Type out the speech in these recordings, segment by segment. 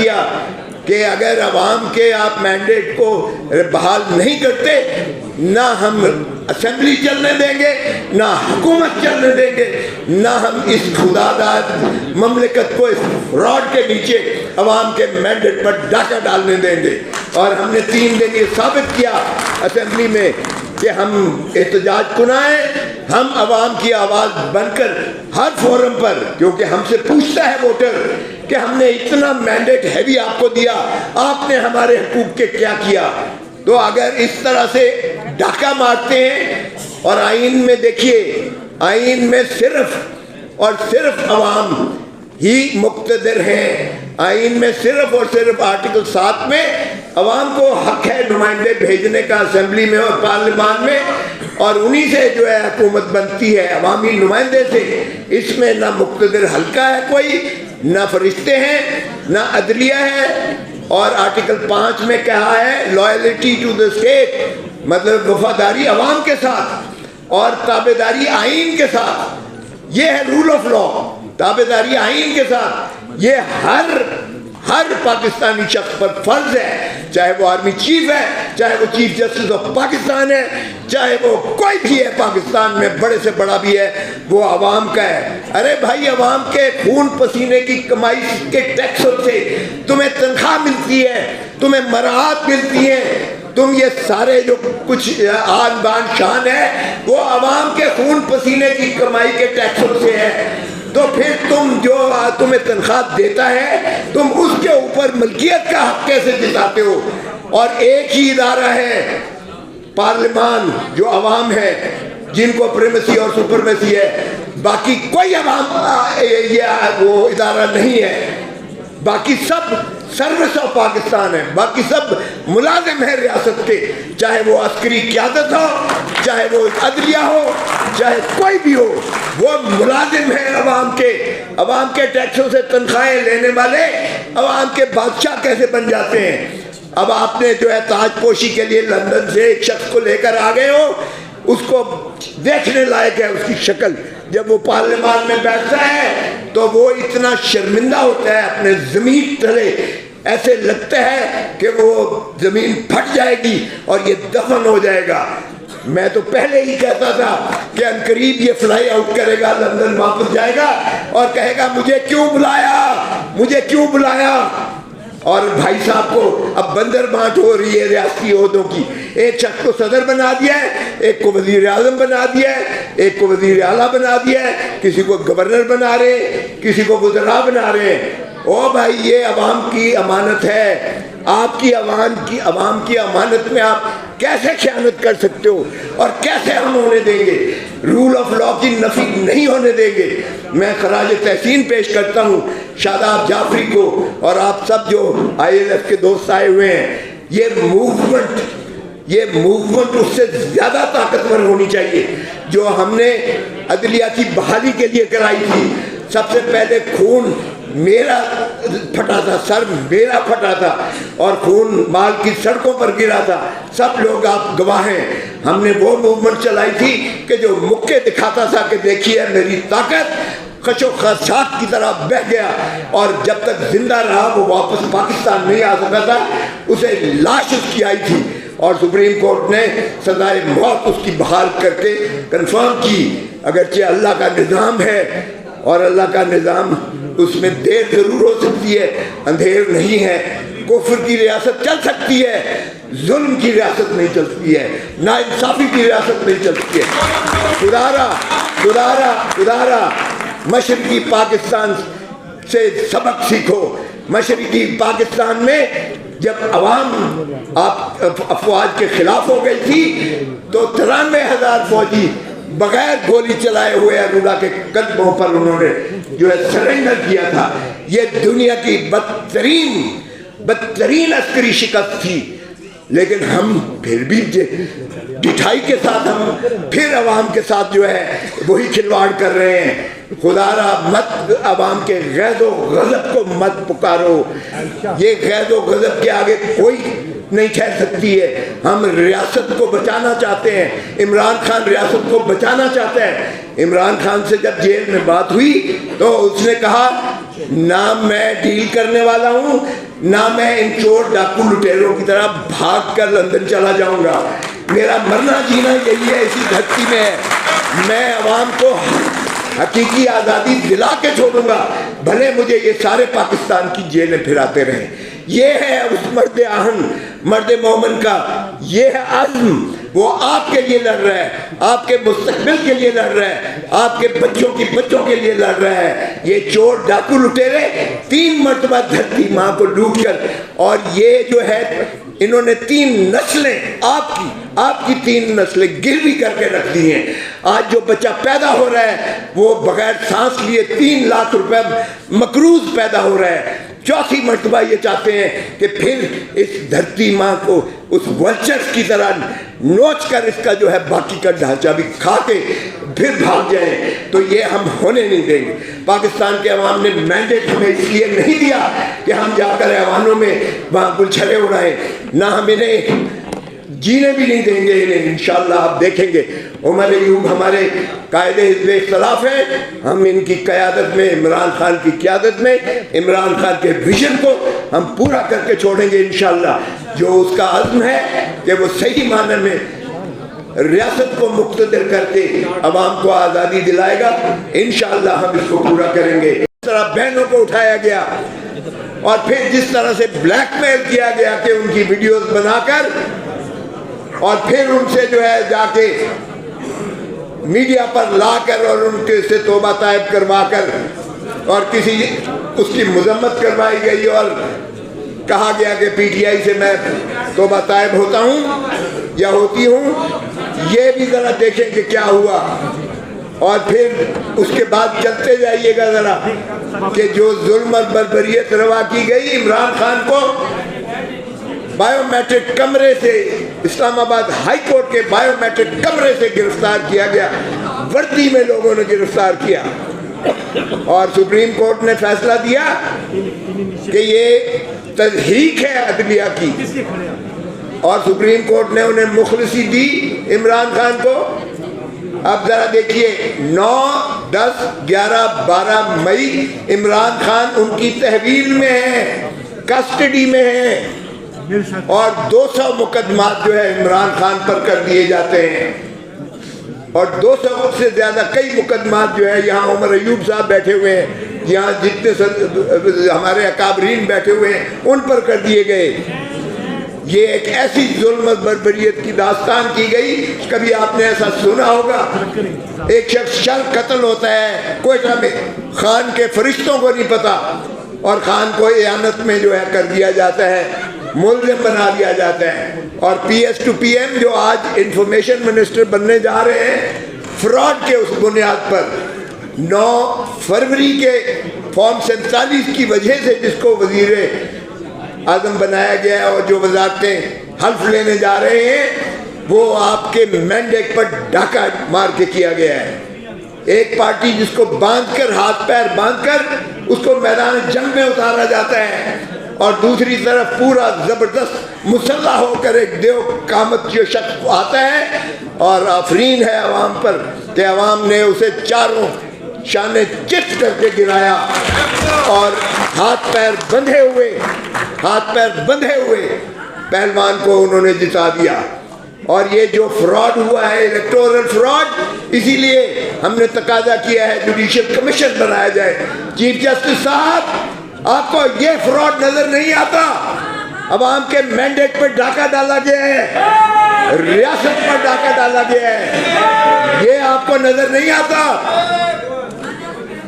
दिया कि अगर अवाम के आप मैंडेट को बहाल नहीं करते, ना हम असेंबली चलने देंगे, ना हुकूमत चलने देंगे, ना हम इस खुदादार ममलिकत को इस फ्रॉड के नीचे अवाम के मैंडेट पर डाका डालने देंगे। और हमने 3 दिन ये साबित किया असेंबली में कि हम एहतजाज कुनाए, हम अवाम की आवाज़ बनकर हर फोरम पर, क्योंकि हमसे पूछता है वोटर कि हमने इतना मैंडेट हैवी आपको दिया, आपने हमारे हुकूक के क्या किया। तो अगर इस तरह से डाका मारते हैं, और आइन में देखिए, आइन में सिर्फ और सिर्फ अवाम ही मुक़्तदिर हैं। आइन में सिर्फ और सिर्फ आर्टिकल 7 में अवाम को हक है नुमाइंदे भेजने का असेंबली में और पार्लियामान में, और उन्हीं से जो है हुकूमत बनती है, अवामी नुमाइंदे से। इसमें ना मुक़्तदिर हल्का है कोई, ना फरिश्ते हैं, ना अदलिया है। और आर्टिकल 5 में कहा है लॉयल्टी टू द स्टेट, मतलब वफादारी अवाम के साथ और ताबेदारी आइन के साथ। ये है रूल ऑफ लॉ, ताबेदारी आइन के साथ। ये हर पाकिस्तानी शख्स पर फर्ज है, चाहे वो आर्मी चीफ है, चाहे वो चीफ जस्टिस ऑफ पाकिस्तान है, चाहे वो कोई भी है पाकिस्तान में, बड़े से बड़ा भी है, वो अवाम का है। अरे भाई, अवाम के खून पसीने की कमाई के टैक्सों से तुम्हें तनख्वाह मिलती है, तुम्हें मराहत मिलती है, तुम ये सारे जो कुछ आन बान शान है वो अवाम के खून पसीने की कमाई के टैक्सों से है। तो फिर तुम जो तुम्हें तनख्वाह देता है, तुम उसके ऊपर मलकियत का हक कैसे जिताते हो? और एक ही इदारा है पार्लियामान जो अवाम है, जिनको प्रीमेसी और सुपरमेसी है, बाकी कोई अवाम ये वो इदारा नहीं है। बाकी सब सर्विस ऑफ पाकिस्तान है, बाकी सब मुलाजिम है रियासत के, चाहे वो अस्करी क़यादत हो, चाहे वो अदलिया हो, चाहे कोई भी हो, वो मुलाजिम है अवाम के टैक्सों से तनख्वाहें लेने वाले अवाम के बादशाह कैसे बन जाते हैं। अब आपने जो है ताजपोशी के लिए लंदन से एक शख्स को लेकर आ गए हो, उसको देखने लायक है उसकी शक्ल। जब वो पार्लियामान में बैठता है तो वो इतना शर्मिंदा होता है अपने ज़मीन तले, ऐसे लगता है कि वो ज़मीन फट जाएगी और ये दफन हो जाएगा। मैं तो पहले ही कहता था कि अनकरीब ये फ्लाई आउट करेगा, लंदन वापस जाएगा और कहेगा मुझे क्यों बुलाया। और भाई साहब को अब बंदर बांट हो रही है रियासती ओहदों की। एक शख्स को सदर बना दिया है, एक को वजीर आजम बना दिया है, एक को वजीर आला बना दिया है, किसी को गवर्नर बना रहे हैं, किसी को वज़रा बना रहे हैं। ओ भाई, ये अवाम की अमानत है, आपकी अवाम की अमानत में आप कैसे ख़यानत कर सकते हो और कैसे हम होने देंगे? रूल ऑफ लॉ की नफी नहीं होने देंगे। मैं खराज तहसीन पेश करता हूँ शादाब जाफरी को और आप सब जो ILF के दोस्त आए हुए हैं। ये मूवमेंट उससे ज़्यादा ताकतवर होनी चाहिए जो हमने अदलिया की बहाली के लिए कराई थी। सबसे पहले खून मेरा फटा था, सर मेरा फटा था और खून माल की सड़कों पर गिरा था। सब लोग आप गवाह हैं। हमने वो मूवमेंट चलाई थी कि जो मुक्के दिखाता था कि देखिए मेरी ताकत, खशो खशाक की तरह बह गया और जब तक जिंदा रहा वो वापस पाकिस्तान नहीं आ सका था। उसे लाश उसकी आई थी और सुप्रीम कोर्ट ने सजाए मौत उसकी बहाल करके कंफर्म की। अगरचे अल्लाह का निज़ाम है और अल्लाह का निज़ाम, उसमें देर ज़रूर हो सकती है, अंधेर नहीं है। कुफ्र की रियासत चल सकती है, जुल्म की रियासत नहीं चलती है, नाइंसाफ़ी की रियासत नहीं चलती है। खुदारा मशरक़ी पाकिस्तान से सबक सीखो। मशरक़ी पाकिस्तान में जब अवाम अफवाज के खिलाफ हो गई थी तो 93,000 फौजी बगैर गोली चलाए हुए अरुणा के कदमों पर उन्होंने जो है सरेंडर किया था। ये दुनिया की बदतरीन अस्करी शिकस्त थी, लेकिन हम फिर भी ढिठाई के साथ हम फिर अवाम के साथ जो है वही खिलवाड़ कर रहे हैं। खुदारा मत अवाम के गैज़ो गज़ब को मत पुकारो। ये गैज़ो गज़ब के आगे कोई नहीं ठहर सकती है। हम रियासत को बचाना चाहते हैं, इमरान खान रियासत को बचाना चाहता है। इमरान खान से जब जेल में बात हुई तो उसने कहा ना मैं डील करने वाला हूं, ना मैं इन चोर डाकू लुटेरों की तरह भाग कर लंदन चला जाऊंगा। मेरा मरना जीना यही है, इसी धरती में है। मैं अवाम को हकीकी आज़ादी दिला के छोड़ूंगा, भले मुझे ये सारे पाकिस्तान की जेलें फिराते रहें। ये है उस मर्द आहन, मर्द मोमन का ये है आज़्म। वो आपके लिए लड़ रहा है, आपके मुस्तकबिल के लिए लड़ रहा है, आपके बच्चों के लिए लड़ रहा है। ये चोर डाकू लुटेरे 3 मरतबा धरती माँ को लूट कर, और ये जो है इन्होंने 3 नस्लें आपकी 3 नस्लें गिरवी करके रख दी हैं। आज जो बच्चा पैदा हो रहा है वो बगैर सांस लिए 3 लाख रुपए मकरूज पैदा हो रहा है। चौथी मरतबा ये चाहते हैं कि फिर इस धरती माँ को उस वल्चर्स की तरह नोच कर इसका जो है बाकी का ढांचा भी खा के फिर भाग जाए, तो ये हम होने नहीं देंगे। पाकिस्तान के अवाम ने मैंडेट हमें इसलिए नहीं दिया कि हम जाकर ऐवानों में वहाँ गुलछरे उड़ाएं, ना हम इन्हें जीने भी नहीं देंगे इन्हें। इंशाअल्लाह आप देखेंगे उमर अयूब हमारे कायदे हिज़्ब इख्तिलाफ हैं, हम इनकी क़यादत में, इमरान खान की क़यादत में, इमरान खान के विजन को हम पूरा करके छोड़ेंगे इंशाअल्लाह। जो उसका अज़्म है कि वो सही माने में रियासत को मुक़्तदर करके अवाम को आज़ादी दिलाएगा, इंशाअल्लाह हम इसको पूरा करेंगे। इस तरह बहनों को उठाया गया और फिर जिस तरह से ब्लैकमेल किया गया कि उनकी वीडियोस बनाकर और फिर उनसे जो है जाके मीडिया पर लाकर और उनके से तौबा तायब करवा कर और किसी उसकी मजम्मत करवाई गई और कहा गया कि पीटीआई से मैं तौबा तायब होता हूँ या होती हूँ। ये भी ज़रा देखें कि क्या हुआ, और फिर उसके बाद चलते जाइएगा ज़रा कि जो जुल्म और बर्बरियत रवा की गई इमरान खान को बायोमेट्रिक कमरे से, इस्लामाबाद हाई कोर्ट के बायोमेट्रिक कमरे से गिरफ्तार किया गया, वर्दी में लोगों ने गिरफ्तार किया और सुप्रीम कोर्ट ने फैसला दिया कि ये तज़हीक है अदलिया की, और सुप्रीम कोर्ट ने उन्हें मुखलिसी दी इमरान खान को। अब जरा देखिए 9, 10, 11, 12 मई इमरान खान उनकी तहवील में है, कस्टडी में है, और 200 मुकदमात जो है इमरान खान पर कर दिए जाते हैं, और 200 से ज़्यादा कई मुकदमात जो है यहाँ उमर अयूब साहब बैठे हुए हैं, यहाँ जितने हमारे अकाबरीन बैठे हुए हैं उन पर कर दिए गए। ये एक ऐसी जुल्म बर्बरियत की दास्तान की गई, कभी आपने ऐसा सुना होगा? एक शख्स शल कत्ल होता है कोयटा में, खान के फरिश्तों को नहीं पता, और खान को इयानत में जो है कर दिया जाता है, मुल्ज़िम बना दिया जाता है। और PS to PM जो आज इंफॉर्मेशन मिनिस्टर बनने जा रहे हैं, फ्रॉड के उस बुनियाद पर 9 फरवरी के फॉर्म 47 की वजह से जिसको वज़ीर आज़म बनाया गया है और जो वज़ारतें हल्फ लेने जा रहे हैं, वो आपके मैंडेट पर डाका मार के किया गया है। एक पार्टी जिसको बांधकर, हाथ पैर बांधकर उसको मैदान जंग में उतारा जाता है, और दूसरी तरफ पूरा ज़बरदस्त मुसल्ला होकर एक देव कामत जो शख्स आता है और आफरीन है अवाम पर कि अवाम ने उसे चारों शाने चित करके गिराया, और हाथ पैर बंधे हुए पहलवान को उन्होंने जिता दिया। और ये जो फ्रॉड हुआ है, इलेक्टोरल फ्रॉड, इसीलिए हमने तकाजा किया है जुडिशियल कमीशन बनाया जाए। चीफ जस्टिस साहब, आपको ये फ्रॉड नजर नहीं आता? अवाम के मैंडेट पर डाका डाला गया है, रियासत पर डाका डाला गया है, ये आपको नजर नहीं आता?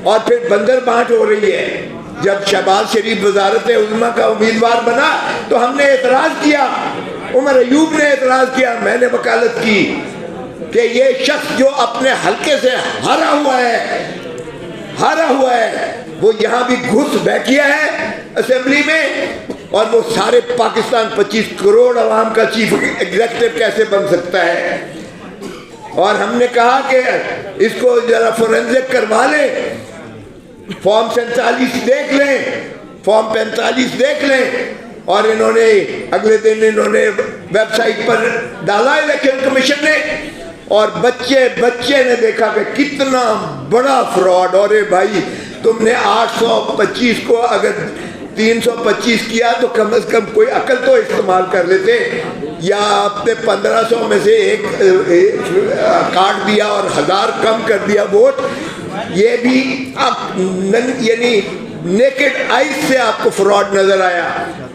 और फिर बंदर बांट हो रही है। जब शहबाज शरीफ वजारत उज़्मा का उम्मीदवार बना तो हमने एतराज किया, उमर अयूब ने एतराज किया, मैंने वकालत की कि ये शख्स जो अपने हल्के से हारा हुआ है वो यहाँ भी घुस बैठिया है असेंबली में, और वो सारे पाकिस्तान 25 करोड़ अवाम का चीफ एग्जीक्यूटिव कैसे बन सकता है? और हमने कहा कि इसको जरा फोरेंसिक करवा लें, फॉर्म 47 देख लें, फॉर्म 45 देख लें। और इन्होंने अगले दिन इन्होंने वेबसाइट पर डाला इलेक्शन कमीशन ने, और बच्चे ने देखा कि कितना बड़ा फ्रॉड। और भाई तुमने 825 को अगर 325 किया तो कम से कम कोई अकल तो इस्तेमाल कर लेते, या आपने 1500 में से एक काट दिया और 1000 कम कर दिया वोट। ये भी आप यानी नेकेड आइज से आपको फ्रॉड नजर आया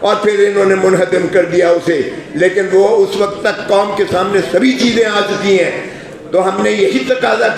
और फिर इन्होंने मुनहदम कर दिया उसे। लेकिन वो उस वक्त तक कौम के सामने सभी चीजें आ चुकी हैं। तो हमने यही तकाजा